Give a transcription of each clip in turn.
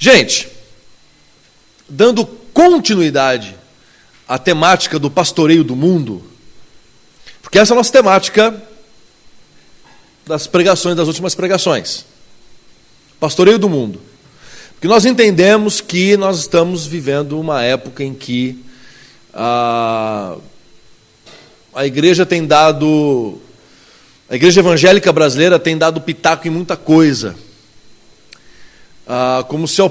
Gente, dando continuidade à temática do pastoreio do mundo, porque essa é a nossa temática das pregações, das últimas pregações. Pastoreio do mundo. Porque nós entendemos que nós estamos vivendo uma época em que a igreja a igreja evangélica brasileira tem dado pitaco em muita coisa. Como se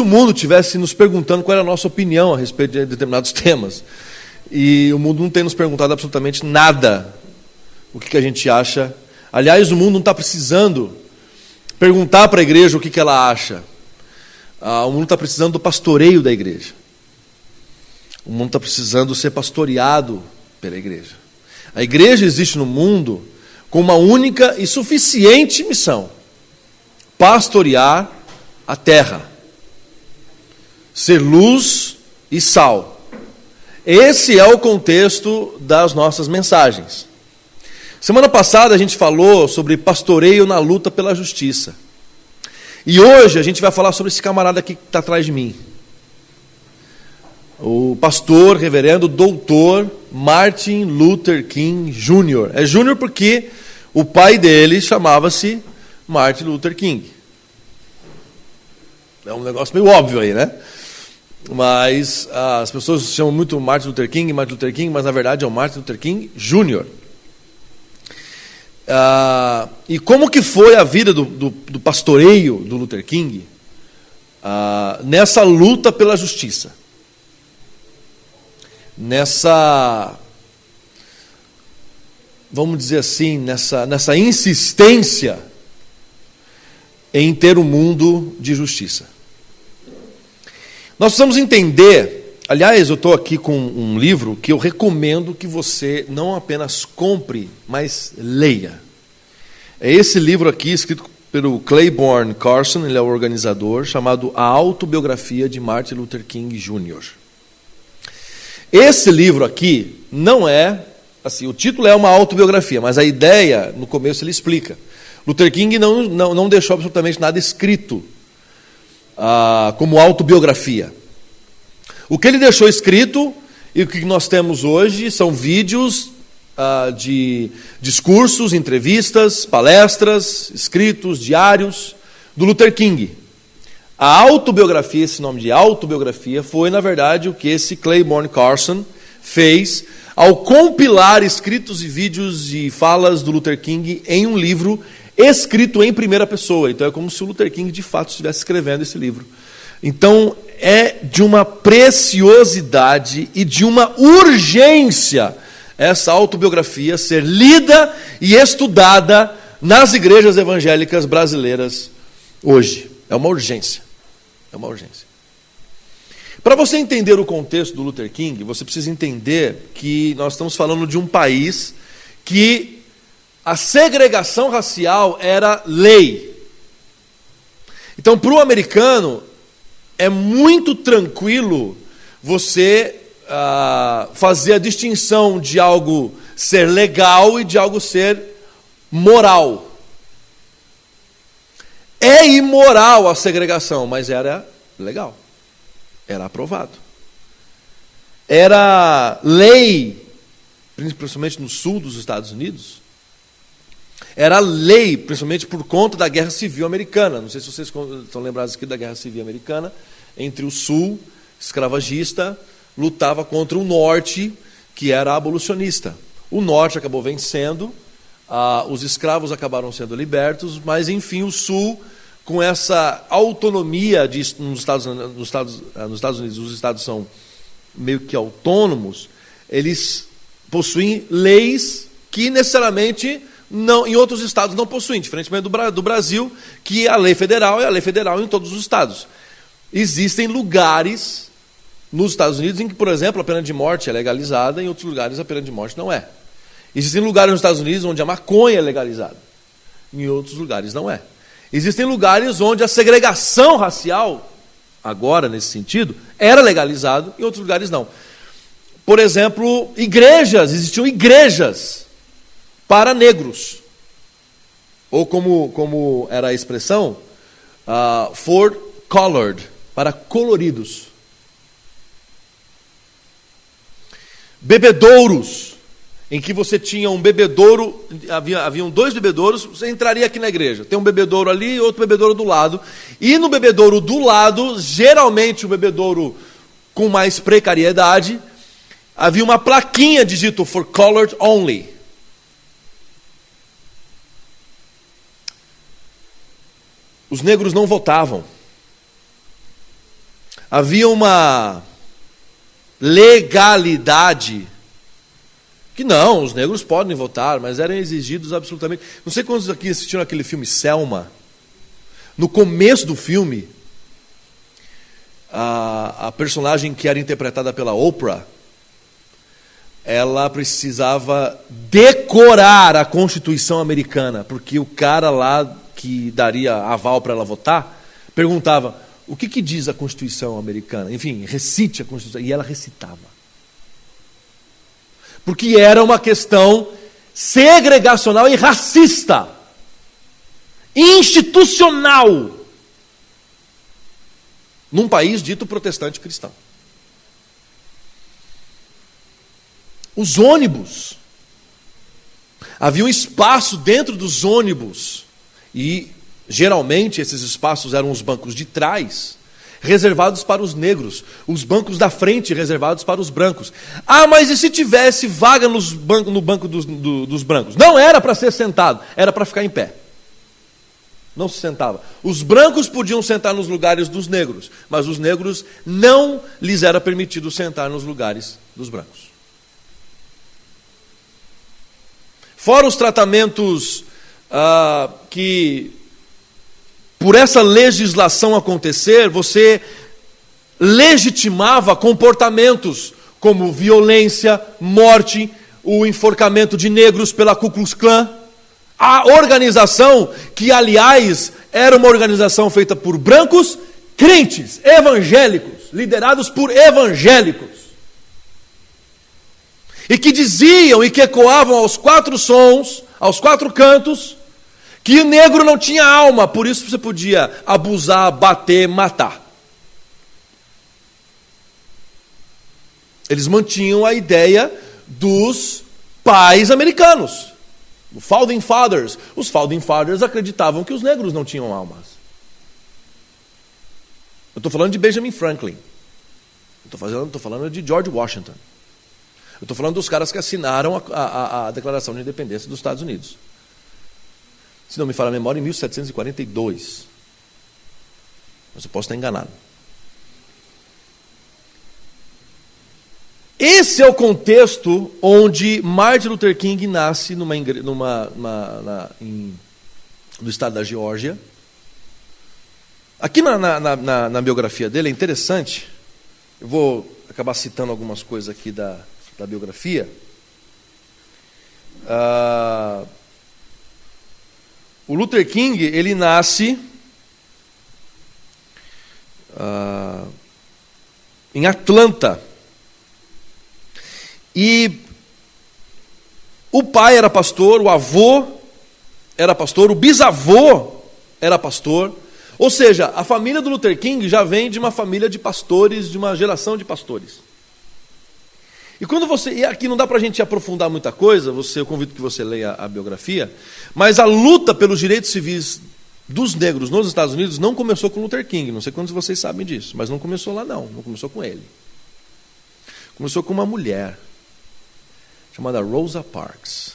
o mundo estivesse nos perguntando qual era a nossa opinião a respeito de determinados temas. E o mundo não tem nos perguntado absolutamente nada o que a gente acha. Aliás, o mundo não está precisando perguntar para a igreja o que ela acha. O mundo está precisando do pastoreio da igreja. O mundo está precisando ser pastoreado pela igreja. A igreja existe no mundo com uma única e suficiente missão: pastorear a terra, ser luz e sal. Esse é o contexto das nossas mensagens. Semana passada a gente falou sobre pastoreio na luta pela justiça. E hoje a gente vai falar sobre esse camarada aqui que está atrás de mim. O pastor, reverendo, doutor Martin Luther King Jr. É Júnior porque o pai dele chamava-se Martin Luther King. É um negócio meio óbvio aí, né? Mas as pessoas chamam muito Martin Luther King, mas na verdade é o Martin Luther King Jr. E como que foi a vida do pastoreio do Luther King nessa luta pela justiça? Vamos dizer assim, nessa insistência em ter um mundo de justiça. Nós precisamos entender, aliás, eu estou aqui com um livro que eu recomendo que você não apenas compre, mas leia. É esse livro aqui, escrito pelo Claiborne Carson, ele é o organizador, chamado A Autobiografia de Martin Luther King Jr. Esse livro aqui não é, assim, o título é uma autobiografia, mas a ideia, no começo ele explica. Luther King não deixou absolutamente nada escrito como autobiografia. O que ele deixou escrito e o que nós temos hoje são vídeos de discursos, entrevistas, palestras, escritos, diários do Luther King. A autobiografia, esse nome de autobiografia, foi, na verdade, o que esse Claiborne Carson fez ao compilar escritos e vídeos e falas do Luther King em um livro escrito em primeira pessoa. Então é como se o Luther King de fato estivesse escrevendo esse livro. Então é de uma preciosidade e de uma urgência essa autobiografia ser lida e estudada nas igrejas evangélicas brasileiras hoje. É uma urgência. É uma urgência. Para você entender o contexto do Luther King, você precisa entender que nós estamos falando de um país que a segregação racial era lei. Então, para o americano, é muito tranquilo você fazer a distinção de algo ser legal e de algo ser moral. É imoral a segregação, mas era legal. Era aprovado. Era lei, principalmente no sul dos Estados Unidos. Era lei, principalmente por conta da Guerra Civil Americana. Não sei se vocês estão lembrados aqui da Guerra Civil Americana, entre o sul, escravagista, lutava contra o norte, que era abolicionista. O norte acabou vencendo, os escravos acabaram sendo libertos, mas, enfim, o sul, com essa autonomia nos Estados Unidos, os estados são meio que autônomos, eles possuem leis que necessariamente em outros estados não possuem, diferentemente do Brasil, que a lei federal é a lei federal em todos os estados. Existem lugares nos Estados Unidos em que, por exemplo, a pena de morte é legalizada, em outros lugares a pena de morte não é. Existem lugares nos Estados Unidos onde a maconha é legalizada, em outros lugares não é. Existem lugares onde a segregação racial, agora nesse sentido, era legalizado, em outros lugares não. Por exemplo, existiam igrejas para negros. Ou como era a expressão, for colored, para coloridos. Bebedouros, em que você tinha um bebedouro, haviam 2 bebedouros, você entraria aqui na igreja, tem um bebedouro ali e outro bebedouro do lado, e no bebedouro do lado, geralmente o bebedouro com mais precariedade, havia uma plaquinha dito for colored only. Os negros não votavam. Havia uma legalidade que não, os negros podem votar, mas eram exigidos absolutamente. Não sei quantos aqui assistiram aquele filme Selma. No começo do filme, a personagem que era interpretada pela Oprah, ela precisava decorar a Constituição americana, porque o cara lá que daria aval para ela votar perguntava: o que diz a Constituição americana? Enfim, recite a Constituição. E ela recitava. Porque era uma questão segregacional e racista, institucional, num país dito protestante cristão. Os ônibus, havia um espaço dentro dos ônibus, e geralmente esses espaços eram os bancos de trás, reservados para os negros, os bancos da frente reservados para os brancos. Ah, mas e se tivesse vaga no banco dos brancos? Não era para ser sentado, era para ficar em pé. Não se sentava. Os brancos podiam sentar nos lugares dos negros, mas os negros não lhes era permitido sentar nos lugares dos brancos. Fora os tratamentos que, por essa legislação acontecer, você legitimava comportamentos como violência, morte, o enforcamento de negros pela Ku Klux Klan. A organização, que aliás era uma organização feita por brancos, crentes, evangélicos, liderados por evangélicos. E que diziam e que ecoavam aos 4 sons, aos 4 cantos, que o negro não tinha alma, por isso você podia abusar, bater, matar. Eles mantinham a ideia dos pais americanos, o Founding Fathers. Os Founding Fathers acreditavam que os negros não tinham almas. Eu estou falando de Benjamin Franklin. Estou falando de George Washington. Eu estou falando dos caras que assinaram a Declaração de Independência dos Estados Unidos. Se não me falha a memória, em 1742. Mas eu posso estar enganado. Esse é o contexto onde Martin Luther King nasce no estado da Geórgia. Aqui na biografia dele é interessante. Eu vou acabar citando algumas coisas aqui da biografia. O Luther King, ele nasce em Atlanta. E o pai era pastor, o avô era pastor, o bisavô era pastor. Ou seja, a família do Luther King já vem de uma família de pastores, de uma geração de pastores. E aqui não dá para a gente aprofundar muita coisa, eu convido que você leia a biografia, mas a luta pelos direitos civis dos negros nos Estados Unidos não começou com Luther King, não sei quantos de vocês sabem disso, mas não começou lá não começou com ele. Começou com uma mulher, chamada Rosa Parks,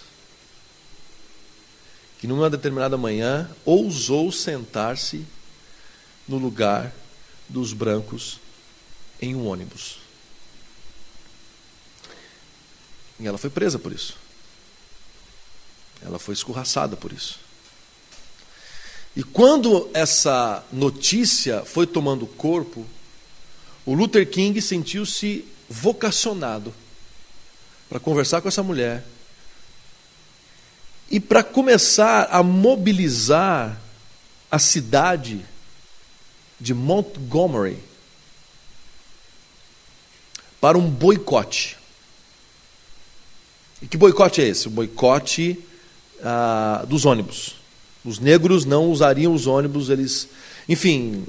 que numa determinada manhã ousou sentar-se no lugar dos brancos em um ônibus. E ela foi presa por isso. Ela foi escorraçada por isso. E quando essa notícia foi tomando corpo, o Luther King sentiu-se vocacionado para conversar com essa mulher e para começar a mobilizar a cidade de Montgomery para um boicote. E que boicote é esse? O boicote dos ônibus. Os negros não usariam os ônibus, Enfim,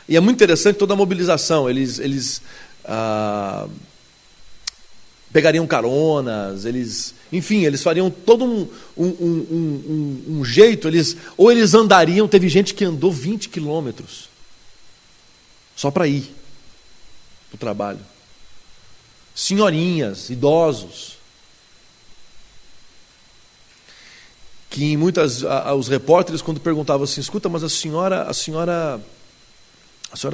e é muito interessante toda a mobilização. Eles pegariam caronas, enfim, eles fariam todo um jeito, ou eles andariam. Teve gente que andou 20 quilômetros só para ir para o trabalho. Senhorinhas, idosos, que os repórteres, quando perguntavam assim, escuta, mas a senhora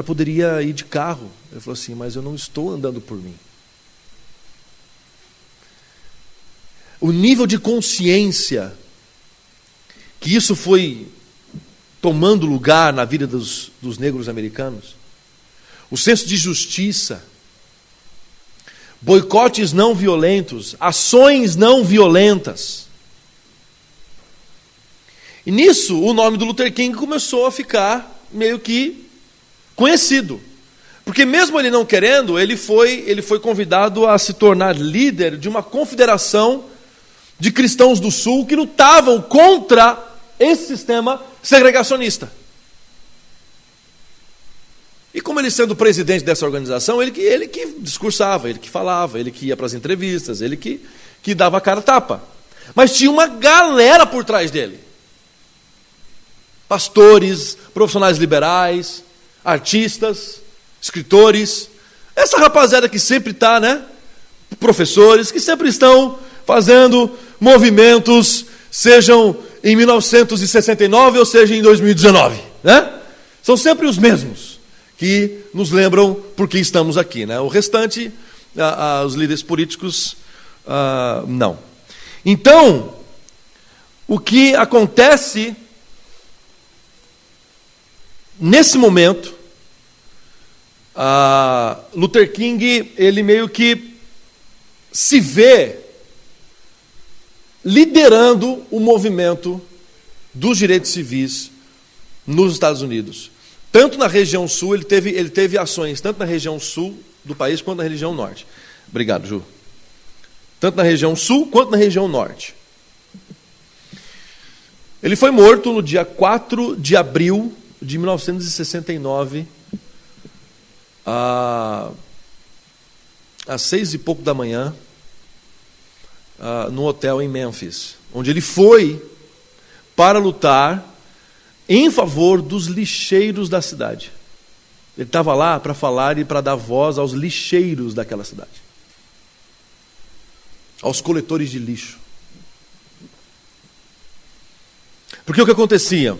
poderia ir de carro. Ele falou assim, mas eu não estou andando por mim. O nível de consciência que isso foi tomando lugar na vida dos negros americanos, o senso de justiça, boicotes não violentos, ações não violentas. E nisso o nome do Luther King começou a ficar meio que conhecido. Porque mesmo ele não querendo, ele foi convidado a se tornar líder de uma confederação de cristãos do Sul que lutavam contra esse sistema segregacionista. E como ele sendo presidente dessa organização, ele que discursava, ele que falava, ele que ia para as entrevistas, ele que dava a cara a tapa. Mas tinha uma galera por trás dele. Pastores, profissionais liberais, artistas, escritores. Essa rapaziada que sempre está, né? Professores, que sempre estão fazendo movimentos, sejam em 1969 ou seja em 2019, né? São sempre os mesmos que nos lembram por que estamos aqui, né? O restante, os líderes políticos, não. Então, o que acontece nesse momento, Luther King, ele meio que se vê liderando o movimento dos direitos civis nos Estados Unidos. Tanto na região sul, ele teve ações, tanto na região sul do país, quanto na região norte. Obrigado, Ju. Tanto na região sul, quanto na região norte. Ele foi morto no dia 4 de abril de 1969, às 6 e pouco da manhã, no hotel em Memphis, onde ele foi para lutar em favor dos lixeiros da cidade. Ele estava lá para falar e para dar voz aos lixeiros daquela cidade, aos coletores de lixo. Porque o que acontecia?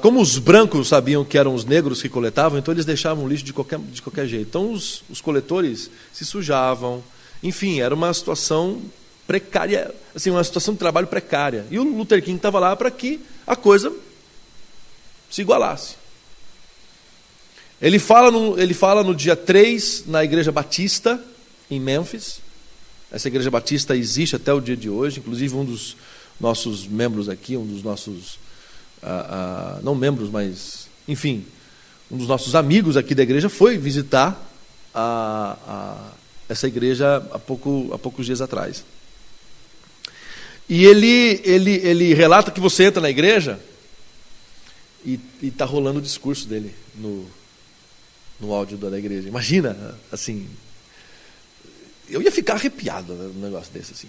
Como os brancos sabiam que eram os negros que coletavam, então eles deixavam lixo de qualquer jeito. Então os coletores se sujavam. Enfim, era uma situação precária, assim, uma situação de trabalho precária. E o Luther King estava lá para que a coisa se igualasse. Ele fala no dia 3 na Igreja Batista, em Memphis. Essa Igreja Batista existe até o dia de hoje. Inclusive um dos nossos membros aqui, um dos nossos... não membros, mas... Enfim, um dos nossos amigos aqui da igreja foi visitar essa igreja há poucos dias atrás. E ele relata que você entra na igreja e está rolando o discurso dele no áudio da igreja. Imagina, assim, eu ia ficar arrepiado num negócio desse, assim.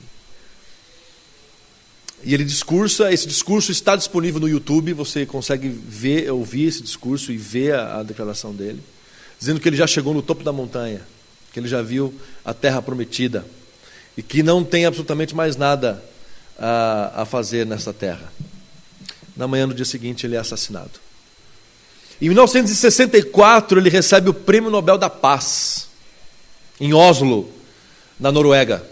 E ele discursa, esse discurso está disponível no YouTube, você consegue ouvir esse discurso e ver a declaração dele, dizendo que ele já chegou no topo da montanha, que ele já viu a terra prometida e que não tem absolutamente mais nada a fazer nessa terra. Na manhã, no dia seguinte, ele é assassinado. Em 1964, ele recebe o Prêmio Nobel da Paz, em Oslo, na Noruega.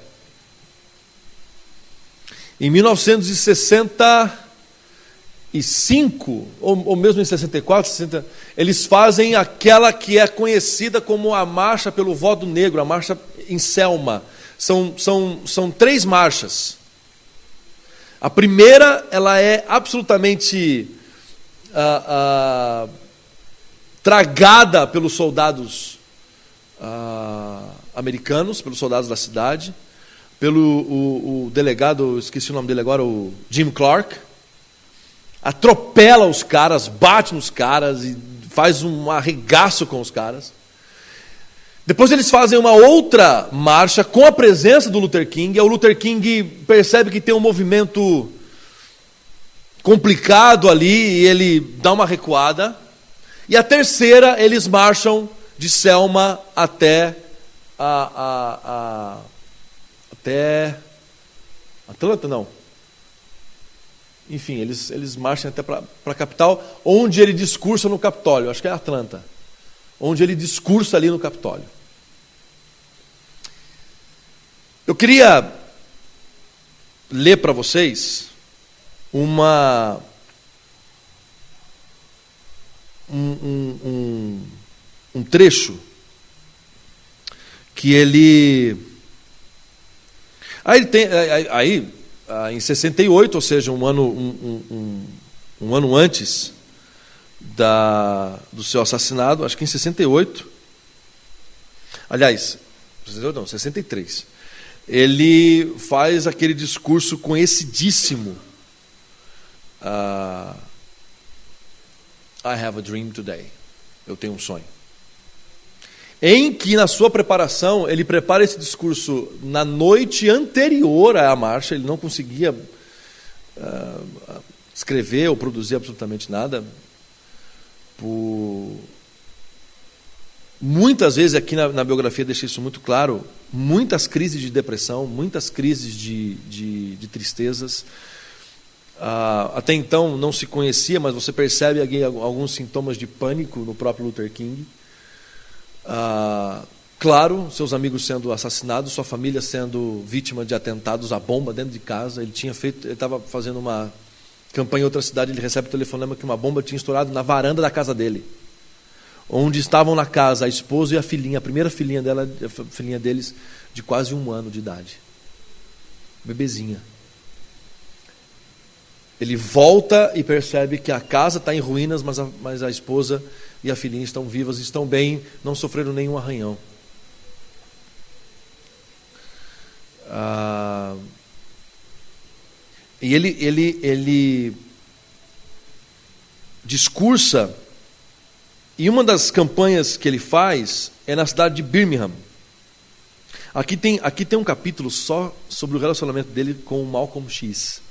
Em 1965, ou mesmo em 64, 60, eles fazem aquela que é conhecida como a Marcha pelo Voto Negro, a Marcha em Selma. São 3 marchas. A primeira, ela é absolutamente tragada pelos soldados americanos, pelos soldados da cidade, pelo o delegado, esqueci o nome dele agora, o Jim Clark, atropela os caras, bate nos caras e faz um arregaço com os caras. Depois eles fazem uma outra marcha com a presença do Luther King. O Luther King percebe que tem um movimento complicado ali e ele dá uma recuada. E a terceira, eles marcham de Selma até até Atlanta, não. Enfim, eles marcham até para a capital, onde ele discursa no Capitólio. Acho que é Atlanta. Onde ele discursa ali no Capitólio. Eu queria ler para vocês um trecho que ele... em 68, ou seja, um ano antes do seu assassinado, acho que em 68, aliás, 68 não, 63, ele faz aquele discurso conhecidíssimo, I have a dream today, eu tenho um sonho, em que na sua preparação, ele prepara esse discurso na noite anterior à marcha, ele não conseguia escrever ou produzir absolutamente nada, muitas vezes aqui na biografia deixa isso muito claro, muitas crises de depressão, muitas crises de tristezas. Até então não se conhecia, mas você percebe alguns sintomas de pânico no próprio Luther King. Claro, seus amigos sendo assassinados, sua família sendo vítima de atentados à bomba dentro de casa. Ele estava fazendo uma campanha em outra cidade, ele recebe o telefonema que uma bomba tinha estourado na varanda da casa dele, onde estavam na casa a esposa e a filhinha, a primeira filhinha deles, de quase 1 ano de idade, bebezinha. Ele volta e percebe que a casa está em ruínas, mas a esposa e a filhinha estão vivas, estão bem, não sofreram nenhum arranhão. E ele discursa, e uma das campanhas que ele faz é na cidade de Birmingham. Aqui tem um capítulo só sobre o relacionamento dele com o Malcolm X.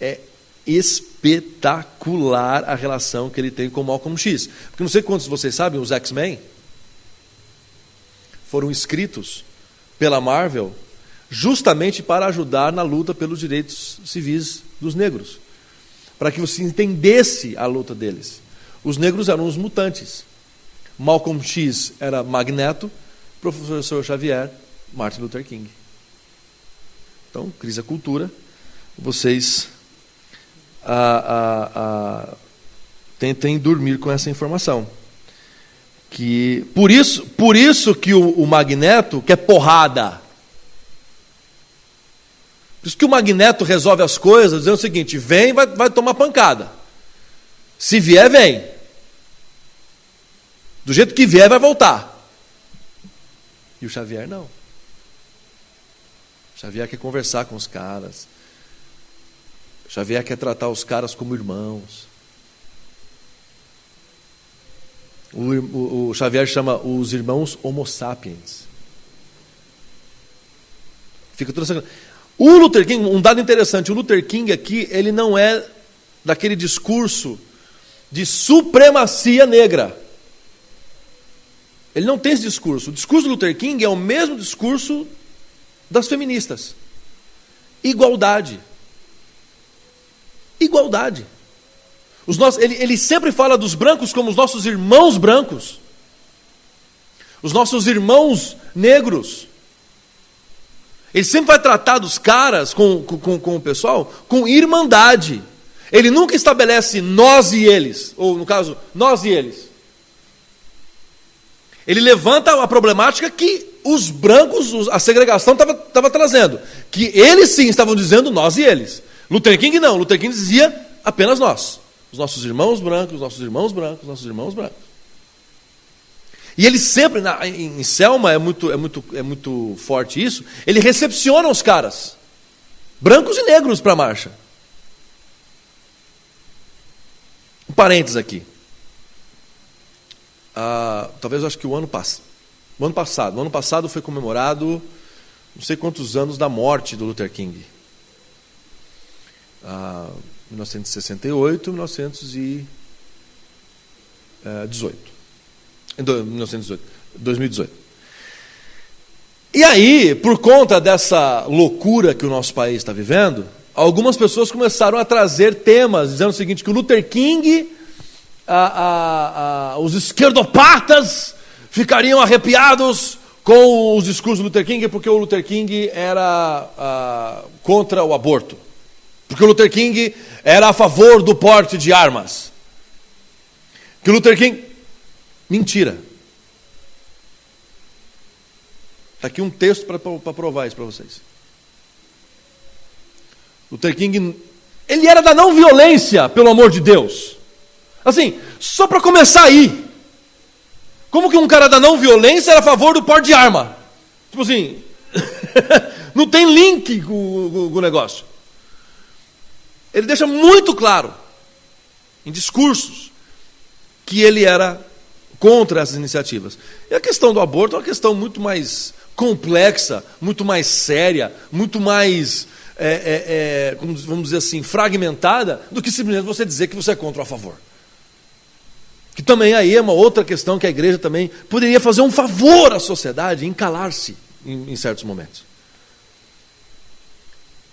É espetacular a relação que ele tem com o Malcolm X. Porque não sei quantos de vocês sabem, os X-Men foram escritos pela Marvel justamente para ajudar na luta pelos direitos civis dos negros, para que você entendesse a luta deles. Os negros eram os mutantes. Malcolm X era Magneto, professor Xavier, Martin Luther King. Então, crise da cultura, vocês tentem dormir com essa informação. Por isso que o Magneto quer porrada. Por isso que o Magneto resolve as coisas dizendo o seguinte: vem, vai tomar pancada. Se vier, vem. Do jeito que vier, vai voltar. E o Xavier não. O Xavier quer conversar com os caras. O Xavier quer tratar os caras como irmãos. O Xavier chama os irmãos Homo sapiens. Fica tudo assim. O Luther King, um dado interessante, o Luther King aqui, ele não é daquele discurso de supremacia negra. Ele não tem esse discurso. O discurso do Luther King é o mesmo discurso das feministas. Igualdade. Igualdade. Ele sempre fala dos brancos como os nossos irmãos brancos. Os nossos irmãos negros. Ele sempre vai tratar dos caras, com o pessoal, com irmandade. Ele nunca estabelece nós e eles, ou no caso, nós e eles. Ele levanta a problemática que os brancos, a segregação estava trazendo. Que eles sim estavam dizendo nós e eles. Luther King não. Luther King dizia apenas nós. Os nossos irmãos brancos, os nossos irmãos brancos, os nossos irmãos brancos. E ele sempre, em Selma, é muito forte isso, ele recepciona os caras, brancos e negros, para a marcha. parênteses aqui. Talvez eu acho que o ano passado foi comemorado não sei quantos anos da morte do Luther King. 1968, 2018. E aí, por conta dessa loucura que o nosso país está vivendo, algumas pessoas começaram a trazer temas, dizendo o seguinte, que o Luther King, os esquerdopatas ficariam arrepiados com os discursos do Luther King, porque o Luther King era contra o aborto. Porque o Luther King era a favor do porte de armas. Que o Luther King... Mentira. Está aqui um texto para provar isso para vocês. Luther King, ele era da não violência, pelo amor de Deus. Assim, só para começar aí. Como que um cara da não violência era a favor do porte de arma? Tipo assim, não tem link com o negócio. Ele deixa muito claro, em discursos, que ele era contra essas iniciativas. E a questão do aborto é uma questão muito mais complexa, muito mais séria, muito mais, vamos dizer assim, fragmentada, do que simplesmente você dizer que você é contra ou a favor. Que também aí é uma outra questão que a igreja também poderia fazer um favor à sociedade em calar-se em certos momentos.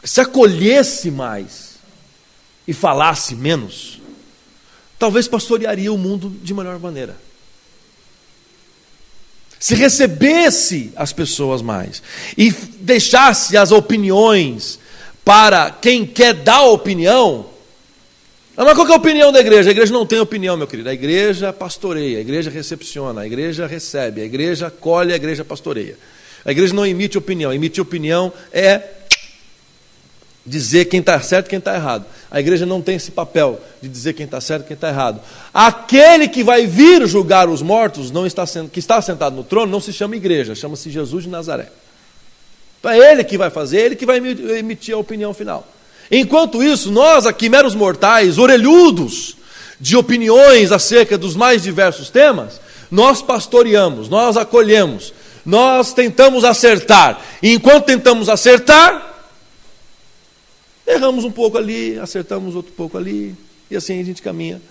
Se acolhesse mais e falasse menos, talvez pastorearia o mundo de melhor maneira. Se recebesse as pessoas mais e deixasse as opiniões para quem quer dar opinião. Mas qual que é a opinião da igreja? A igreja não tem opinião, meu querido. A igreja pastoreia, a igreja recepciona, a igreja recebe, a igreja acolhe, a igreja pastoreia. A igreja não emite opinião. Emitir opinião é dizer quem está certo e quem está errado. A igreja não tem esse papel de dizer quem está certo e quem está errado. Aquele que vai vir julgar os mortos, que está sentado no trono, não se chama igreja, chama-se Jesus de Nazaré. É ele que vai fazer, ele que vai emitir a opinião final. Enquanto isso, nós aqui, meros mortais, orelhudos de opiniões acerca dos mais diversos temas, nós pastoreamos, nós acolhemos, nós tentamos acertar. E enquanto tentamos acertar, erramos um pouco ali, acertamos outro pouco ali, e assim a gente caminha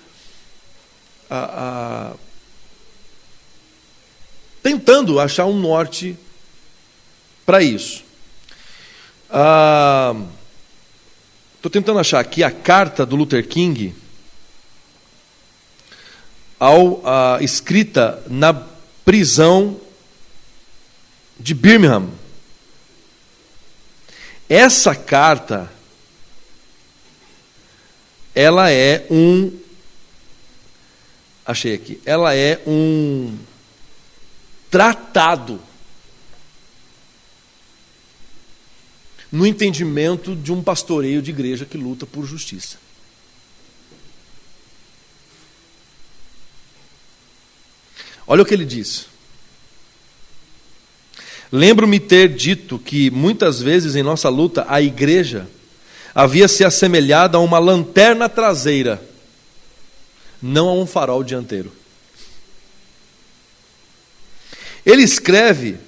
tentando achar um norte para isso. Estou tentando achar aqui a carta do Luther King escrita na prisão de Birmingham. Essa carta, ela é ela é um tratado no entendimento de um pastoreio de igreja que luta por justiça. Olha o que ele diz. Lembro-me ter dito que muitas vezes em nossa luta a igreja havia se assemelhado a uma lanterna traseira, não a um farol dianteiro. Ele escreve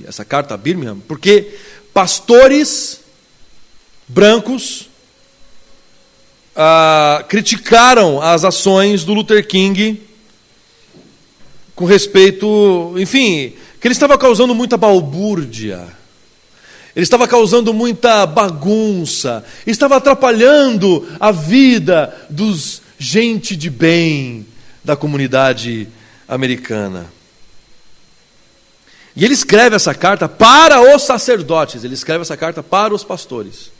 essa carta a Birmingham porque pastores brancos criticaram as ações do Luther King com respeito, enfim, que ele estava causando muita balbúrdia, ele estava causando muita bagunça, estava atrapalhando a vida dos gente de bem da comunidade americana. E ele escreve essa carta para os sacerdotes, ele escreve essa carta para os pastores.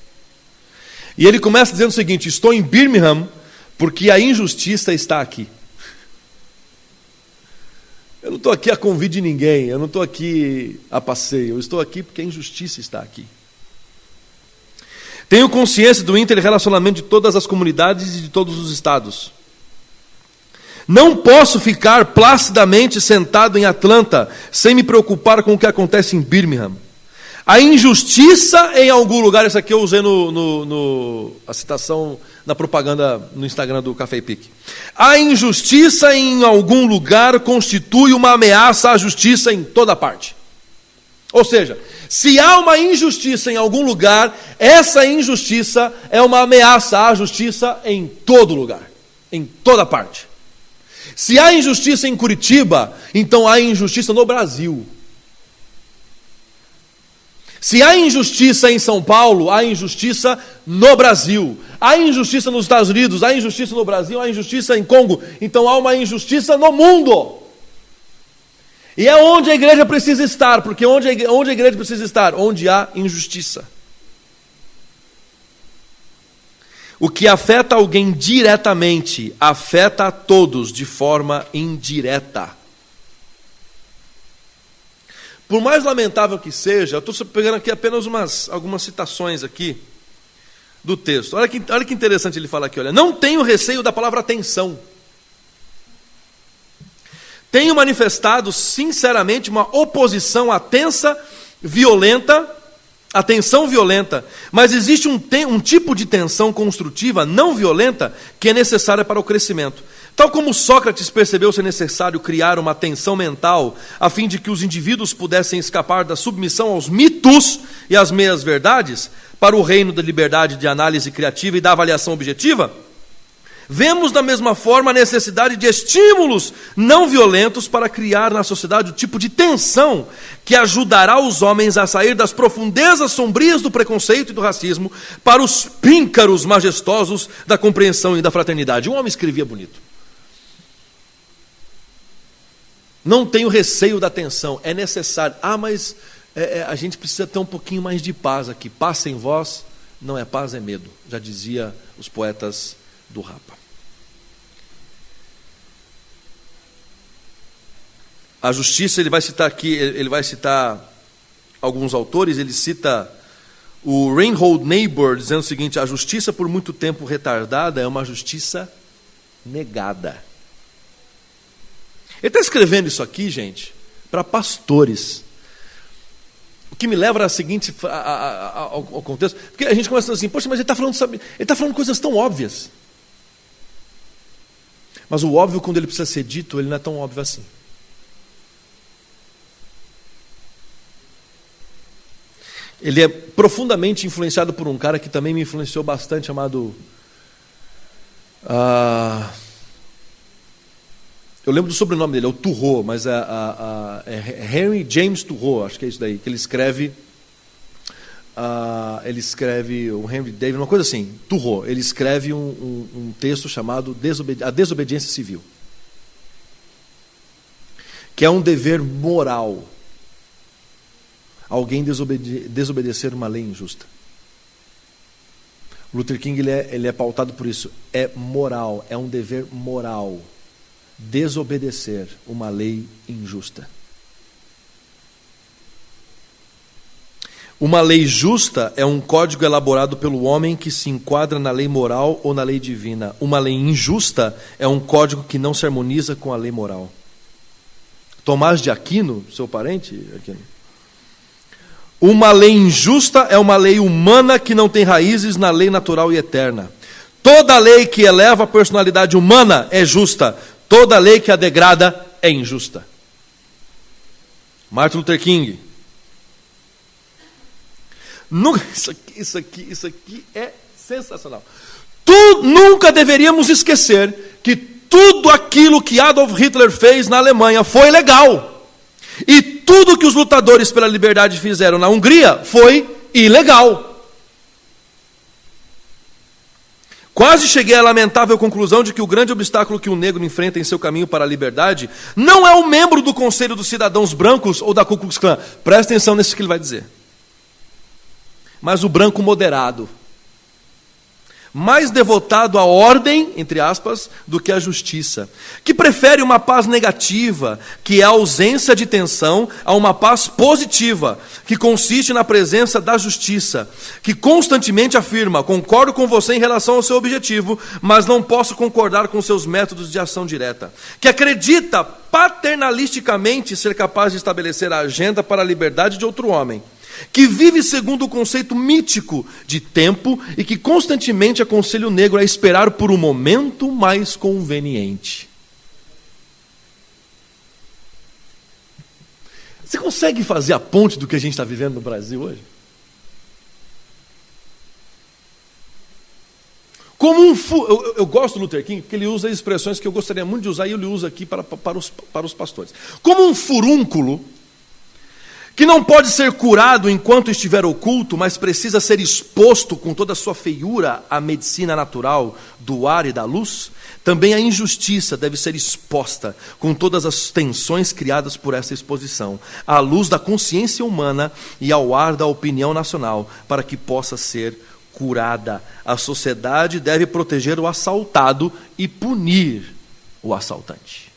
E ele começa dizendo o seguinte: estou em Birmingham porque a injustiça está aqui. Eu não estou aqui a convite de ninguém, eu não estou aqui a passeio, eu estou aqui porque a injustiça está aqui. Tenho consciência do interrelacionamento de todas as comunidades e de todos os estados. Não posso ficar placidamente sentado em Atlanta sem me preocupar com o que acontece em Birmingham. A injustiça em algum lugar, isso aqui eu usei a citação na propaganda no Instagram do Café e Pique. A injustiça em algum lugar constitui uma ameaça à justiça em toda parte. Ou seja, se há uma injustiça em algum lugar, essa injustiça é uma ameaça à justiça em todo lugar, em toda parte. Se há injustiça em Curitiba, então há injustiça no Brasil. Se há injustiça em São Paulo, há injustiça no Brasil. Há injustiça nos Estados Unidos, há injustiça no Brasil, há injustiça em Congo. Então há uma injustiça no mundo. E é onde a igreja precisa estar, porque onde a igreja precisa estar? Onde há injustiça. O que afeta alguém diretamente, afeta a todos de forma indireta. Por mais lamentável que seja, eu estou pegando aqui apenas algumas citações aqui do texto. Olha que interessante ele fala aqui, olha. Não tenho receio da palavra tensão. Tenho manifestado sinceramente uma oposição à tensão violenta, mas existe um tipo de tensão construtiva não violenta que é necessária para o crescimento. Tal como Sócrates percebeu ser necessário criar uma tensão mental a fim de que os indivíduos pudessem escapar da submissão aos mitos e às meias-verdades para o reino da liberdade de análise criativa e da avaliação objetiva, vemos da mesma forma a necessidade de estímulos não violentos para criar na sociedade o tipo de tensão que ajudará os homens a sair das profundezas sombrias do preconceito e do racismo para os píncaros majestosos da compreensão e da fraternidade. Um homem escrevia bonito. Não tenho receio da tensão, é necessário. Mas a gente precisa ter um pouquinho mais de paz aqui. Paz sem voz não é paz, é medo. Já dizia os poetas do Rapa. A justiça, ele vai citar aqui, ele vai citar alguns autores, ele cita o Reinhold Niebuhr, dizendo o seguinte: a justiça por muito tempo retardada é uma justiça negada. Ele está escrevendo isso aqui, gente, para pastores. O que me leva ao contexto, porque a gente começa assim, poxa, mas ele está falando coisas tão óbvias. Mas o óbvio, quando ele precisa ser dito, ele não é tão óbvio assim. Ele é profundamente influenciado por um cara que também me influenciou bastante, chamado... eu lembro do sobrenome dele, é o Thoreau, mas é Henry James Thoreau, acho que é isso daí, que ele escreve o Henry David, uma coisa assim, Thoreau, ele escreve um texto chamado A Desobediência Civil, que é um dever moral, alguém desobedecer uma lei injusta. Luther King ele é pautado por isso, é moral, é um dever moral, desobedecer uma lei injusta. Uma lei justa é um código elaborado pelo homem que se enquadra na lei moral ou na lei divina. Uma lei injusta é um código que não se harmoniza com a lei moral. Tomás de Aquino, seu parente, Aquino. Uma lei injusta é uma lei humana que não tem raízes na lei natural e eterna. Toda lei que eleva a personalidade humana é justa. Toda lei que a degrada é injusta. Martin Luther King. Isso aqui é sensacional. Nunca deveríamos esquecer que tudo aquilo que Adolf Hitler fez na Alemanha foi legal. E tudo que os lutadores pela liberdade fizeram na Hungria foi ilegal. Quase cheguei à lamentável conclusão de que o grande obstáculo que o negro enfrenta em seu caminho para a liberdade não é o membro do Conselho dos Cidadãos Brancos ou da Ku Klux Klan. Presta atenção nisso que ele vai dizer. Mas o branco moderado, mais devotado à ordem, entre aspas, do que à justiça, que prefere uma paz negativa, que é a ausência de tensão, a uma paz positiva, que consiste na presença da justiça, que constantemente afirma: concordo com você em relação ao seu objetivo, mas não posso concordar com seus métodos de ação direta, que acredita paternalisticamente ser capaz de estabelecer a agenda para a liberdade de outro homem, que vive segundo o conceito mítico de tempo e que constantemente aconselha o negro a esperar por um momento mais conveniente. Você consegue fazer a ponte do que a gente está vivendo no Brasil hoje? Eu gosto do Luther King porque ele usa expressões que eu gostaria muito de usar e ele usa aqui para os pastores. Como um furúnculo que não pode ser curado enquanto estiver oculto, mas precisa ser exposto com toda a sua feiura à medicina natural do ar e da luz, também a injustiça deve ser exposta com todas as tensões criadas por essa exposição, à luz da consciência humana e ao ar da opinião nacional, para que possa ser curada. A sociedade deve proteger o assaltado e punir o assaltante.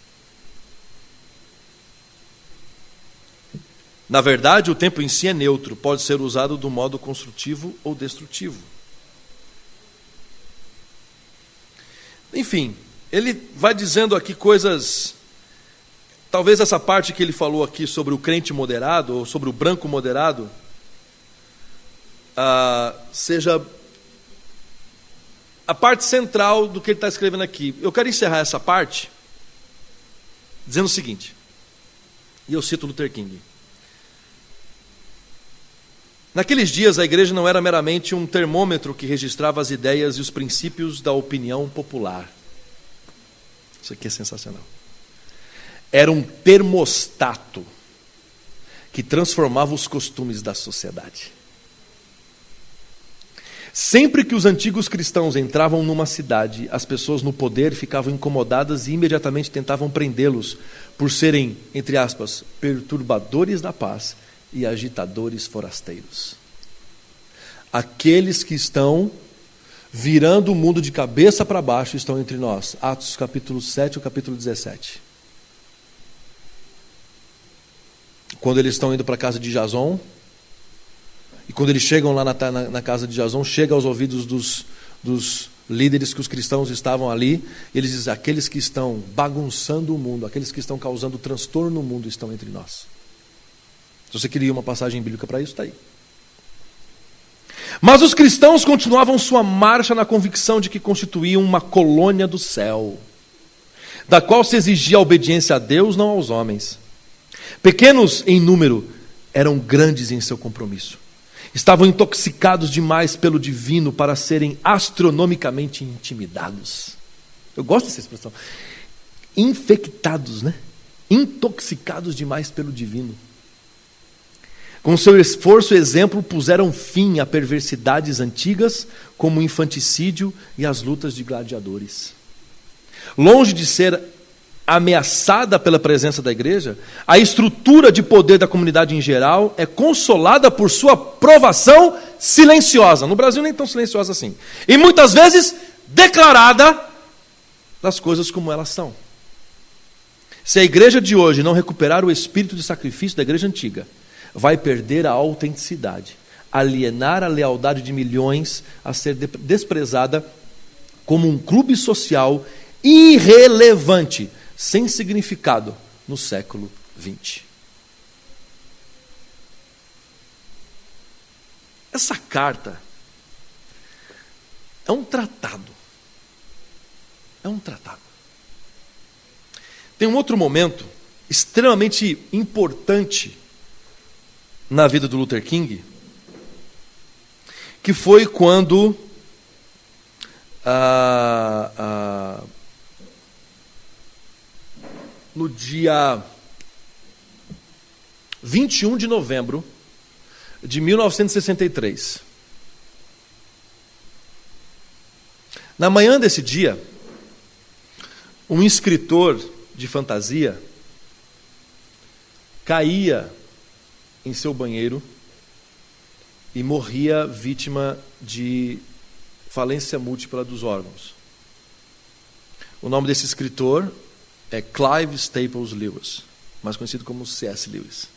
Na verdade, o tempo em si é neutro, pode ser usado do modo construtivo ou destrutivo. Enfim, ele vai dizendo aqui coisas, talvez essa parte que ele falou aqui sobre o crente moderado, ou sobre o branco moderado, seja a parte central do que ele está escrevendo aqui. Eu quero encerrar essa parte dizendo o seguinte, e eu cito Luther King. Naqueles dias, a igreja não era meramente um termômetro que registrava as ideias e os princípios da opinião popular. Isso aqui é sensacional. Era um termostato que transformava os costumes da sociedade. Sempre que os antigos cristãos entravam numa cidade, as pessoas no poder ficavam incomodadas e imediatamente tentavam prendê-los por serem, entre aspas, perturbadores da paz e agitadores forasteiros. Aqueles que estão virando o mundo de cabeça para baixo estão entre nós. Atos capítulo 7 e capítulo 17. Quando eles estão indo para a casa de Jason, e quando eles chegam lá na casa de Jason, chega aos ouvidos dos líderes que os cristãos estavam ali, eles dizem, aqueles que estão bagunçando o mundo, aqueles que estão causando transtorno no mundo estão entre nós. Se você queria uma passagem bíblica para isso, está aí. Mas os cristãos continuavam sua marcha na convicção de que constituíam uma colônia do céu, da qual se exigia a obediência a Deus, não aos homens. Pequenos em número, eram grandes em seu compromisso. Estavam intoxicados demais pelo divino para serem astronomicamente intimidados. Eu gosto dessa expressão. Infectados, né? Intoxicados demais pelo divino. Com seu esforço e exemplo, puseram fim a perversidades antigas, como o infanticídio e as lutas de gladiadores. Longe de ser ameaçada pela presença da igreja, a estrutura de poder da comunidade em geral é consolada por sua aprovação silenciosa. No Brasil nem tão silenciosa assim. E muitas vezes declarada das coisas como elas são. Se a igreja de hoje não recuperar o espírito de sacrifício da igreja antiga, vai perder a autenticidade, alienar a lealdade de milhões a ser desprezada como um clube social irrelevante, sem significado no século XX. Essa carta é um tratado. É um tratado. Tem um outro momento extremamente importante na vida do Luther King, que foi quando no dia 21 de novembro de 1963, na manhã desse dia, um escritor de fantasia caía em seu banheiro e morria vítima de falência múltipla dos órgãos. O nome desse escritor é Clive Staples Lewis, mais conhecido como C.S. Lewis.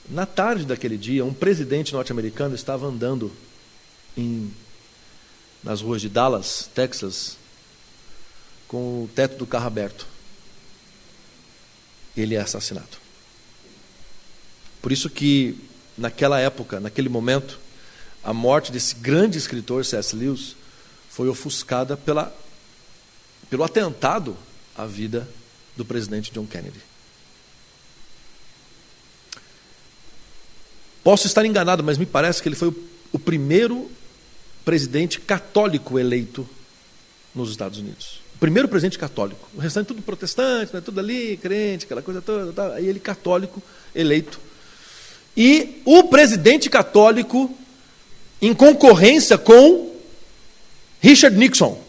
Na tarde daquele dia, um presidente norte-americano estava andando nas ruas de Dallas, Texas, com o teto do carro aberto. Ele é assassinado. Por isso que, naquela época, naquele momento, a morte desse grande escritor, C.S. Lewis, foi ofuscada pelo atentado à vida do presidente John Kennedy. Posso estar enganado, mas me parece que ele foi o primeiro presidente católico eleito nos Estados Unidos. O primeiro presidente católico. O restante tudo protestante, tudo ali, crente, aquela coisa toda. Tá. Aí ele católico eleito. E o presidente católico em concorrência com Richard Nixon.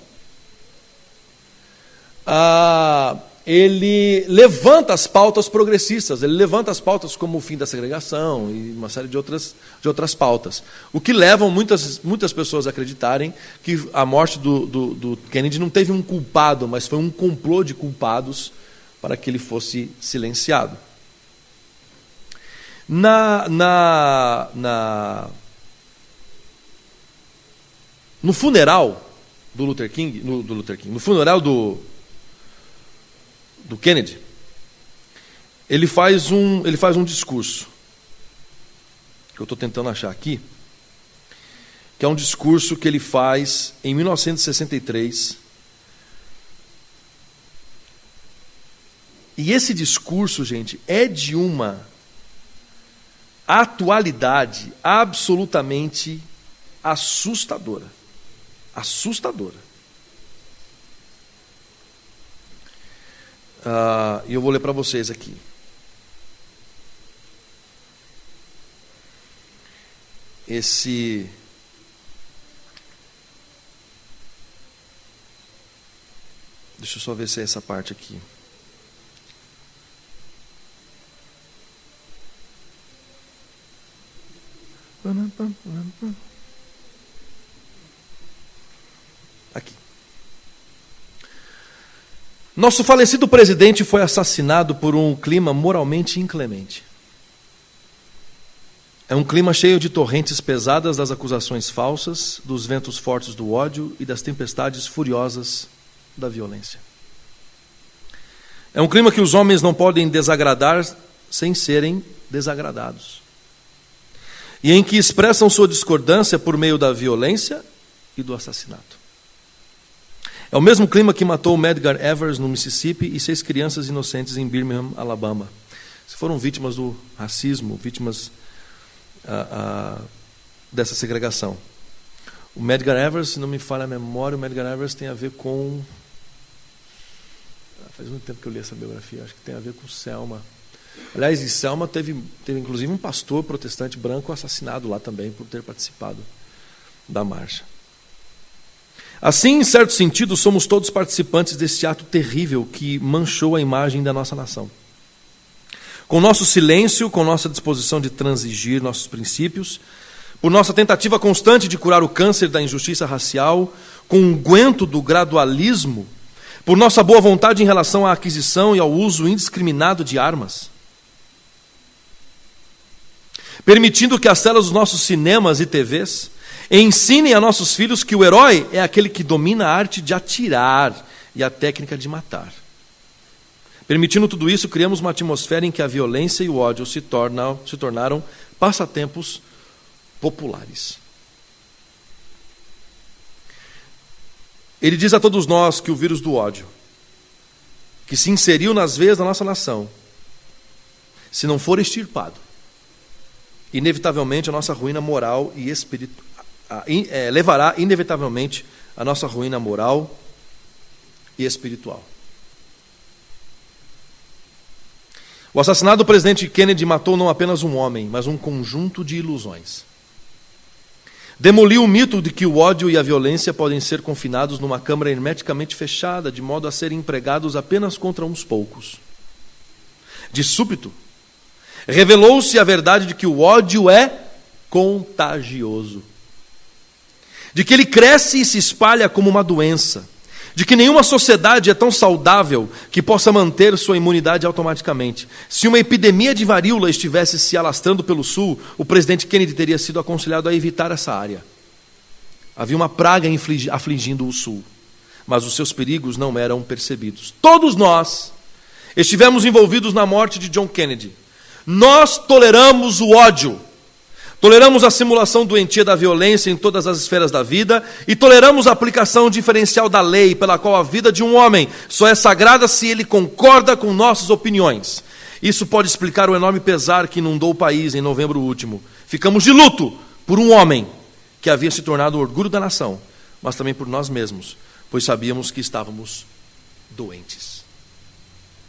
Ele levanta as pautas progressistas, ele levanta as pautas como o fim da segregação e uma série de outras pautas. O que leva muitas pessoas a acreditarem que a morte do Kennedy não teve um culpado, mas foi um complô de culpados para que ele fosse silenciado. No funeral do Luther King, no funeral do Kennedy, ele faz um discurso, que eu estou tentando achar aqui, que é um discurso que ele faz em 1963. E esse discurso, gente, é de uma atualidade absolutamente assustadora. Assustadora. E eu vou ler para vocês aqui. Deixa eu só ver se é essa parte aqui. Aqui. Nosso falecido presidente foi assassinado por um clima moralmente inclemente. É um clima cheio de torrentes pesadas das acusações falsas, dos ventos fortes do ódio e das tempestades furiosas da violência. É um clima que os homens não podem desagradar sem serem desagradados. E em que expressam sua discordância por meio da violência e do assassinato. É o mesmo clima que matou Medgar Evers no Mississippi e 6 crianças inocentes em Birmingham, Alabama. Se foram vítimas do racismo, vítimas dessa segregação. O Medgar Evers, se não me falha a memória, o Medgar Evers tem a ver com... Faz muito tempo que eu li essa biografia, acho que tem a ver com Selma. Aliás, em Selma teve inclusive um pastor protestante branco assassinado lá também por ter participado da marcha. Assim, em certo sentido, somos todos participantes desse ato terrível que manchou a imagem da nossa nação. Com nosso silêncio, com nossa disposição de transigir nossos princípios, por nossa tentativa constante de curar o câncer da injustiça racial, com o unguento do gradualismo, por nossa boa vontade em relação à aquisição e ao uso indiscriminado de armas, permitindo que as telas dos nossos cinemas e TVs ensinem a nossos filhos que o herói é aquele que domina a arte de atirar e a técnica de matar. Permitindo tudo isso, criamos uma atmosfera em que a violência e o ódio se tornaram passatempos populares. Ele diz a todos nós que o vírus do ódio, que se inseriu nas veias da nossa nação, se não for extirpado, inevitavelmente a nossa ruína moral e espiritual, levará inevitavelmente a nossa ruína moral e espiritual. O assassinato do presidente Kennedy matou não apenas um homem, mas um conjunto de ilusões. Demoliu o mito de que o ódio e a violência podem ser confinados numa câmara hermeticamente fechada, de modo a serem empregados apenas contra uns poucos. De súbito, revelou-se a verdade de que o ódio é contagioso, de que ele cresce e se espalha como uma doença, de que nenhuma sociedade é tão saudável que possa manter sua imunidade automaticamente. Se uma epidemia de varíola estivesse se alastrando pelo sul, o presidente Kennedy teria sido aconselhado a evitar essa área. Havia uma praga afligindo o sul, mas os seus perigos não eram percebidos. Todos nós estivemos envolvidos na morte de John Kennedy, Nós toleramos o ódio. Toleramos a simulação doentia da violência em todas as esferas da vida e toleramos a aplicação diferencial da lei pela qual a vida de um homem só é sagrada se ele concorda com nossas opiniões. Isso pode explicar o enorme pesar que inundou o país em novembro último. Ficamos de luto por um homem que havia se tornado o orgulho da nação, mas também por nós mesmos, pois sabíamos que estávamos doentes.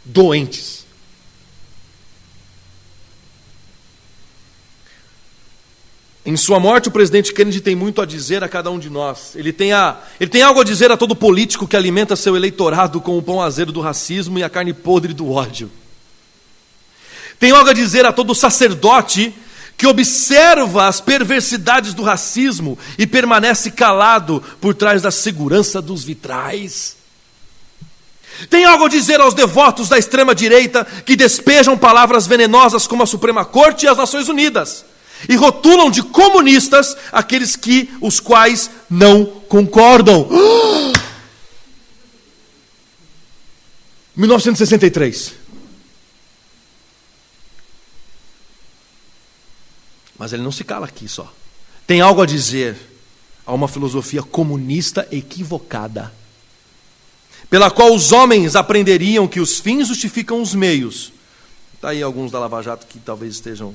Doentes. Em sua morte, o presidente Kennedy tem muito a dizer a cada um de nós. Ele tem algo a dizer a todo político que alimenta seu eleitorado com o pão azedo do racismo e a carne podre do ódio. Tem algo a dizer a todo sacerdote que observa as perversidades do racismo e permanece calado por trás da segurança dos vitrais. Tem algo a dizer aos devotos da extrema-direita que despejam palavras venenosas como a Suprema Corte e as Nações Unidas e rotulam de comunistas aqueles os quais não concordam. 1963. Mas ele não se cala aqui só. Tem algo a dizer a uma filosofia comunista equivocada, pela qual os homens aprenderiam que os fins justificam os meios. Está aí alguns da Lava Jato que talvez estejam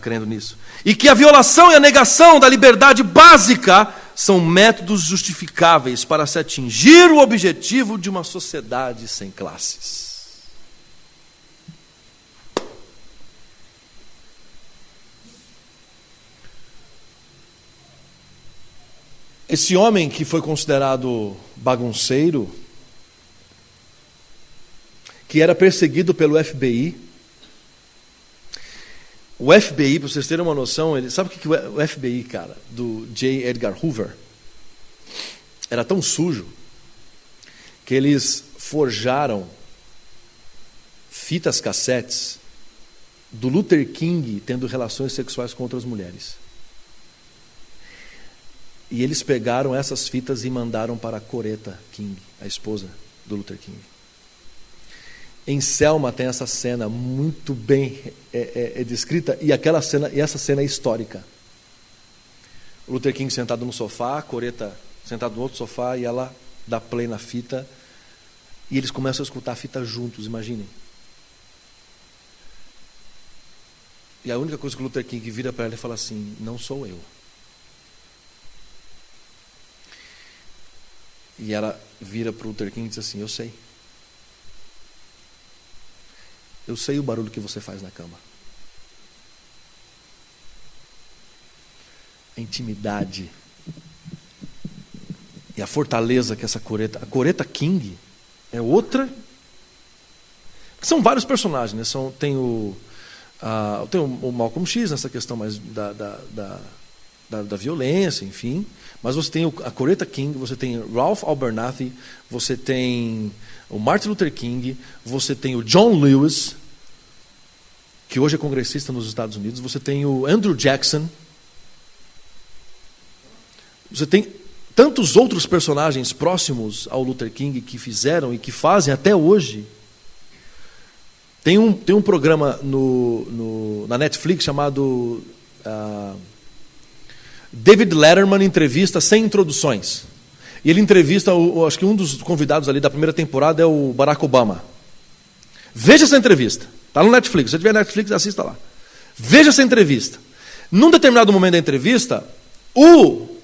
crendo nisso. E que a violação e a negação da liberdade básica são métodos justificáveis para se atingir o objetivo de uma sociedade sem classes. Esse homem que foi considerado bagunceiro, que era perseguido pelo FBI. O FBI, para vocês terem uma noção, sabe o que o FBI, cara, do J. Edgar Hoover, era tão sujo que eles forjaram fitas cassetes do Luther King tendo relações sexuais com outras mulheres. E eles pegaram essas fitas e mandaram para a Coretta King, a esposa do Luther King. Em Selma tem essa cena muito bem descrita, e essa cena é histórica. O Luther King sentado no sofá, a Coretta sentada no outro sofá, e ela dá play na fita, e eles começam a escutar a fita juntos, imaginem. E a única coisa que o Luther King vira para ela e fala assim: não sou eu. E ela vira para o Luther King e diz assim: eu sei. Eu sei o barulho que você faz na cama. A intimidade e a fortaleza que essa Coretta... A Coretta King é outra... São vários personagens, né? Tem o Malcolm X nessa questão mais da violência, enfim. Mas você tem a Coretta King, você tem Ralph Abernathy, você tem o Martin Luther King, você tem o John Lewis, que hoje é congressista nos Estados Unidos, você tem o Andrew Jackson, você tem tantos outros personagens próximos ao Luther King que fizeram e que fazem até hoje. Tem um programa na Netflix chamado David Letterman Entrevista Sem Introduções. E ele entrevista, acho que um dos convidados ali da primeira temporada é o Barack Obama. Veja essa entrevista. Está no Netflix. Se você tiver Netflix, assista lá. Veja essa entrevista. Num determinado momento da entrevista, o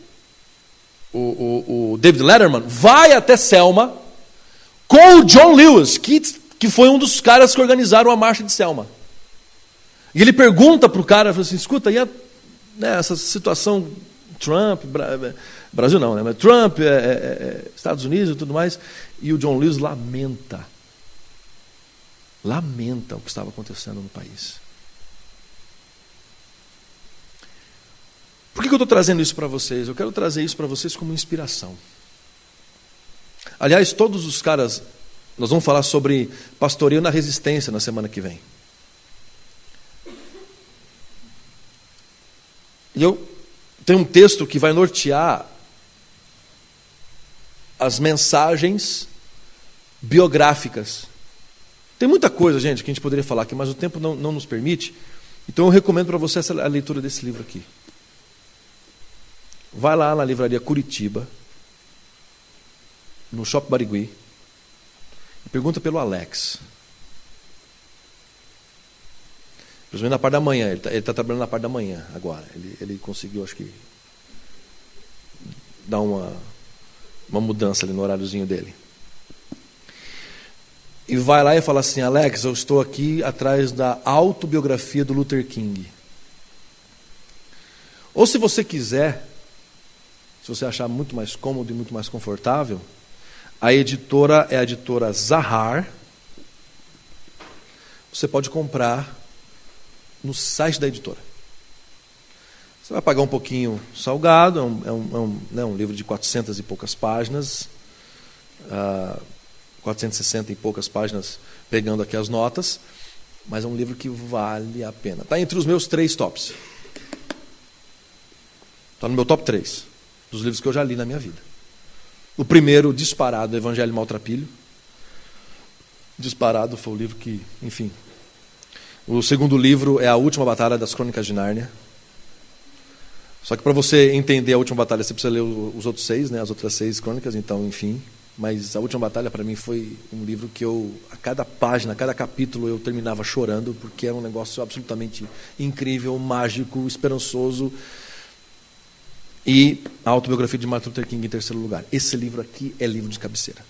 David Letterman vai até Selma com o John Lewis, que foi um dos caras que organizaram a marcha de Selma. E ele pergunta para o cara, assim: escuta, e essa situação Trump, Brasil não, né? Mas Trump, Estados Unidos e tudo mais. E o John Lewis lamenta o que estava acontecendo no país. Por que eu estou trazendo isso para vocês? Eu quero trazer isso para vocês como inspiração. Aliás, todos os caras, nós vamos falar sobre pastoreio na resistência na semana que vem. E eu tenho um texto que vai nortear as mensagens biográficas. Tem muita coisa, gente, que a gente poderia falar aqui, mas o tempo não nos permite. Então eu recomendo para você a leitura desse livro aqui. Vai lá na livraria Curitiba, no Shopping Barigui, e pergunta pelo Alex. Principalmente na parte da manhã, ele está trabalhando na parte da manhã agora. Ele conseguiu, acho que, dar uma mudança ali no horáriozinho dele. E vai lá e fala assim: Alex, eu estou aqui atrás da autobiografia do Luther King. Ou se você quiser, se você achar muito mais cômodo e muito mais confortável, a editora é a editora Zahar. Você pode comprar no site da editora. Você vai pagar um pouquinho salgado, é um livro de 400 e poucas páginas, 460 e poucas páginas, pegando aqui as notas, mas é um livro que vale a pena. Está entre os meus 3 tops. Está no meu top 3 dos livros que eu já li na minha vida. O primeiro, disparado, Evangelho Maltrapilho. Disparado foi o livro que, enfim. O segundo livro é A Última Batalha das Crônicas de Nárnia. Só que para você entender a Última Batalha, você precisa ler os outros 6, né, as outras 6 crônicas, então, enfim. Mas A Última Batalha, para mim, foi um livro que a cada página, a cada capítulo, eu terminava chorando, porque era um negócio absolutamente incrível, mágico, esperançoso. E a autobiografia de Martin Luther King em terceiro lugar. Esse livro aqui é livro de cabeceira.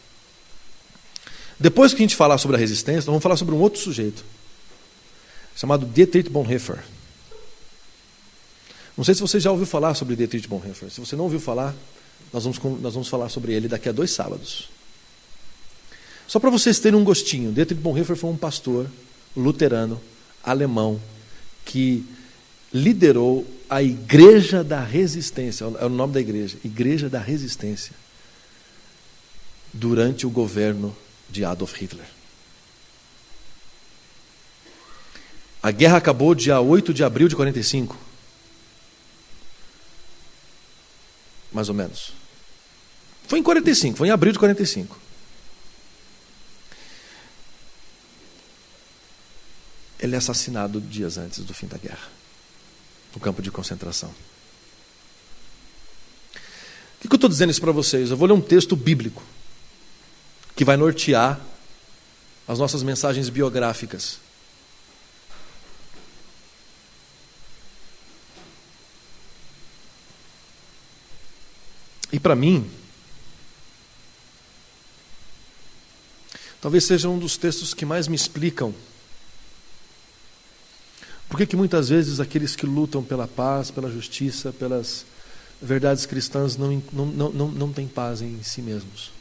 Depois que a gente falar sobre a resistência, nós vamos falar sobre um outro sujeito, chamado Dietrich Bonhoeffer. Não sei se você já ouviu falar sobre Dietrich Bonhoeffer. Se você não ouviu falar, nós vamos falar sobre ele daqui a 2 sábados. Só para vocês terem um gostinho, Dietrich Bonhoeffer foi um pastor luterano, alemão, que liderou a Igreja da Resistência, é o nome da igreja, Igreja da Resistência, durante o governo de Adolf Hitler. A guerra acabou dia 8 de abril de 45. Mais ou menos. Foi em 45, foi em abril de 45. Ele é assassinado dias antes do fim da guerra, no campo de concentração. Por que eu estou dizendo isso para vocês? Eu vou ler um texto bíblico que vai nortear as nossas mensagens biográficas. E para mim, talvez seja um dos textos que mais me explicam por que muitas vezes aqueles que lutam pela paz, pela justiça, pelas verdades cristãs não têm paz em si mesmos.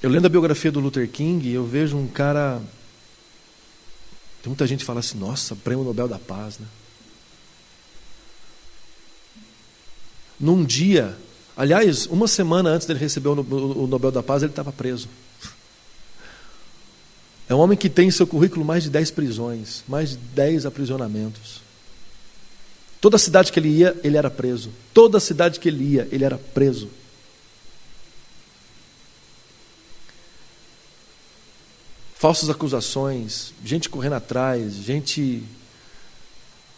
Eu lendo a biografia do Luther King, eu vejo um cara... Tem muita gente que fala assim: nossa, prêmio Nobel da Paz, né? Num dia, aliás, uma semana antes dele receber o Nobel da Paz, ele estava preso. É um homem que tem em seu currículo mais de 10 prisões, mais de 10 aprisionamentos. Toda cidade que ele ia, ele era preso. Toda cidade que ele ia, ele era preso. Falsas acusações, gente correndo atrás, gente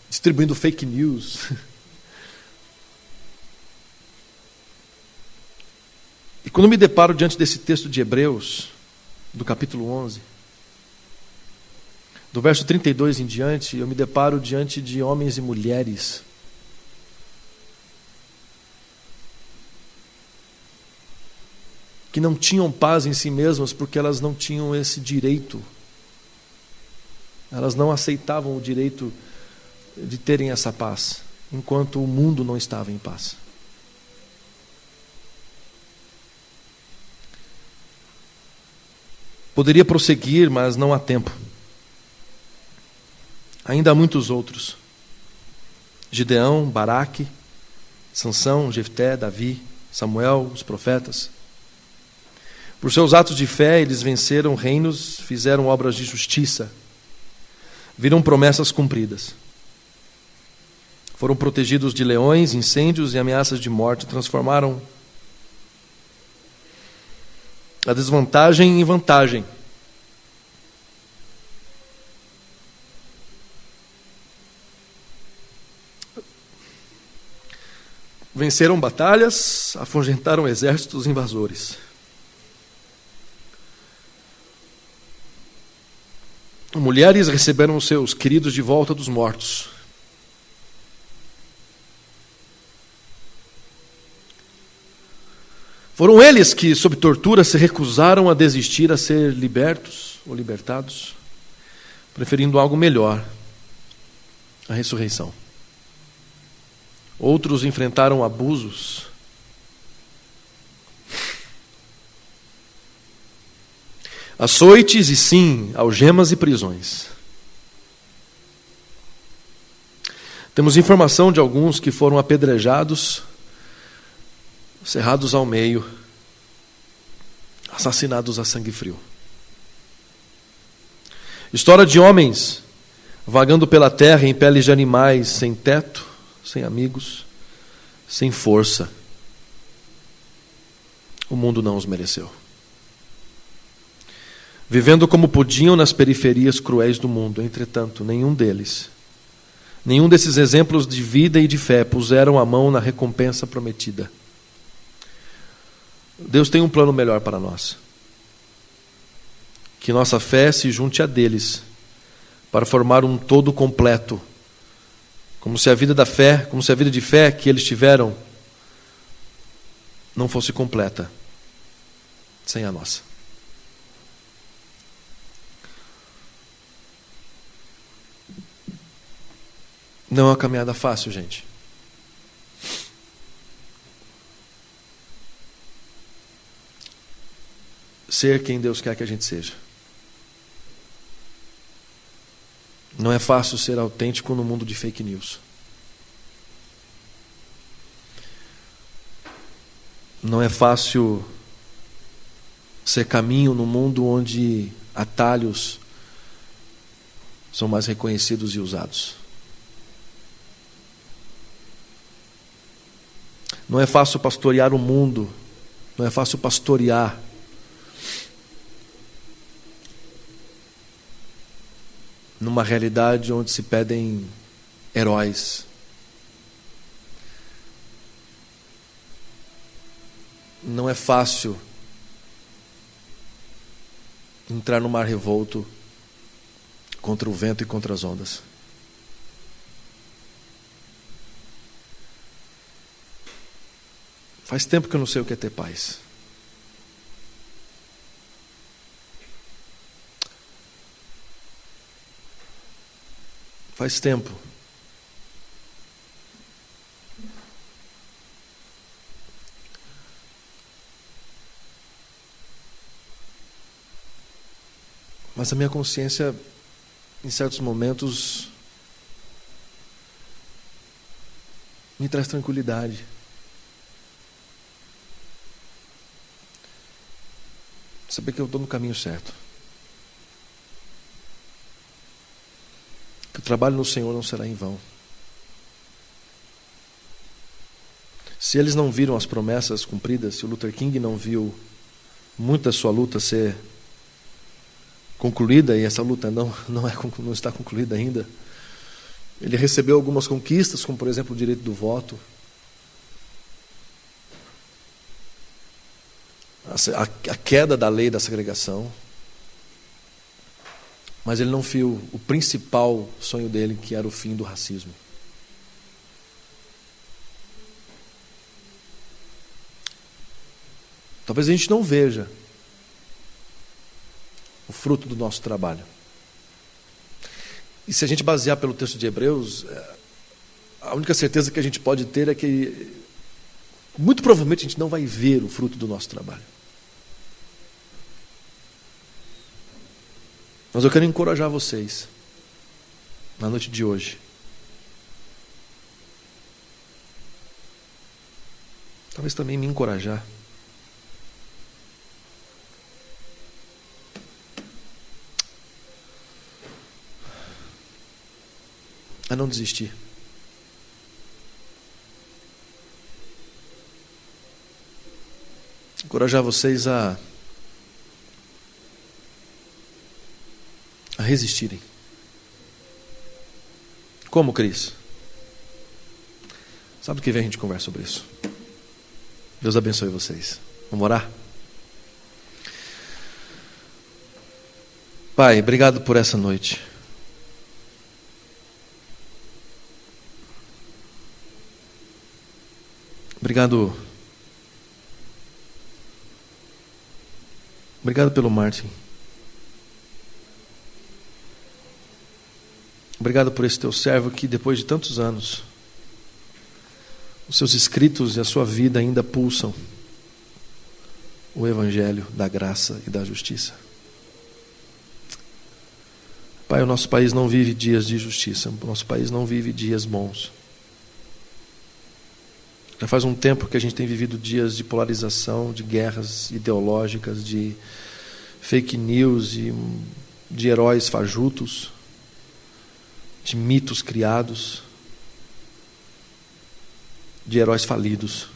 distribuindo fake news. E quando me deparo diante desse texto de Hebreus, do capítulo 11, do verso 32 em diante, eu me deparo diante de homens e mulheres que não tinham paz em si mesmas porque elas não tinham esse direito. Elas não aceitavam o direito de terem essa paz, enquanto o mundo não estava em paz. Poderia prosseguir, mas não há tempo. Ainda há muitos outros. Gideão, Baraque, Sansão, Jefté, Davi, Samuel, os profetas. Por seus atos de fé, eles venceram reinos, fizeram obras de justiça, viram promessas cumpridas. Foram protegidos de leões, incêndios e ameaças de morte, transformaram a desvantagem em vantagem. Venceram batalhas, afugentaram exércitos invasores. Mulheres receberam seus queridos de volta dos mortos. Foram eles que, sob tortura, se recusaram a desistir a ser libertos ou libertados, preferindo algo melhor, a ressurreição. Outros enfrentaram abusos. Açoites e, sim, algemas e prisões. Temos informação de alguns que foram apedrejados, cerrados ao meio, assassinados a sangue frio. História de homens vagando pela terra em peles de animais, sem teto, sem amigos, sem força. O mundo não os mereceu. Vivendo como podiam nas periferias cruéis do mundo, entretanto, nenhum desses exemplos de vida e de fé puseram a mão na recompensa prometida. Deus tem um plano melhor para nós. Que nossa fé se junte a deles para formar um todo completo, como se a vida de fé que eles tiveram não fosse completa sem a nossa. Não é uma caminhada fácil, gente. Ser quem Deus quer que a gente seja. Não é fácil ser autêntico no mundo de fake news. Não é fácil ser caminho no mundo onde atalhos são mais reconhecidos e usados. Não é fácil pastorear o mundo. Não é fácil pastorear numa realidade onde se pedem heróis. Não é fácil entrar no mar revolto contra o vento e contra as ondas. Faz tempo que eu não sei o que é ter paz. Faz tempo. Mas a minha consciência, em certos momentos, me traz tranquilidade. Saber que eu estou no caminho certo. Que o trabalho no Senhor não será em vão. Se eles não viram as promessas cumpridas, se o Luther King não viu muita sua luta ser concluída, e essa luta não está concluída ainda, ele recebeu algumas conquistas, como por exemplo o direito do voto, a queda da lei da segregação, mas ele não viu o principal sonho dele, que era o fim do racismo. Talvez a gente não veja o fruto do nosso trabalho. E se a gente basear pelo texto de Hebreus, a única certeza que a gente pode ter é que muito provavelmente a gente não vai ver o fruto do nosso trabalho. Mas eu quero encorajar vocês na noite de hoje. Talvez também me encorajar. A não desistir. Encorajar vocês a a resistirem. Como, Cris? Sabe o que vem a gente conversa sobre isso? Deus abençoe vocês. Vamos orar? Pai, obrigado por essa noite. Obrigado. Obrigado pelo Martin. Obrigado por esse teu servo que, depois de tantos anos, os seus escritos e a sua vida ainda pulsam o Evangelho da graça e da justiça. Pai, o nosso país não vive dias de justiça, o nosso país não vive dias bons. Já faz um tempo que a gente tem vivido dias de polarização, de guerras ideológicas, de fake news e de heróis fajutos, de mitos criados, de heróis falidos.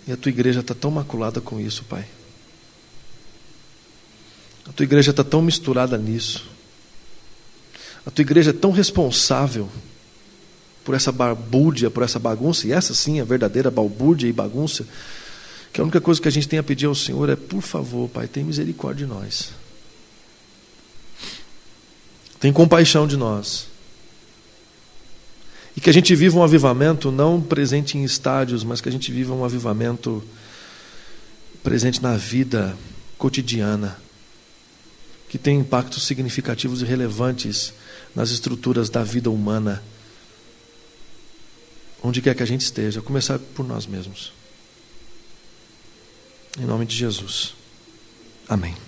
E a tua igreja está tão maculada com isso, Pai. A tua igreja está tão misturada nisso. A tua igreja é tão responsável por essa balbúrdia, por essa bagunça, e essa sim é a verdadeira balbúrdia e bagunça, que a única coisa que a gente tem a pedir ao Senhor é, por favor, Pai, tem misericórdia de nós. Tem compaixão de nós. E que a gente viva um avivamento não presente em estádios, mas que a gente viva um avivamento presente na vida cotidiana, que tem impactos significativos e relevantes nas estruturas da vida humana, onde quer que a gente esteja, a começar por nós mesmos. Em nome de Jesus. Amém.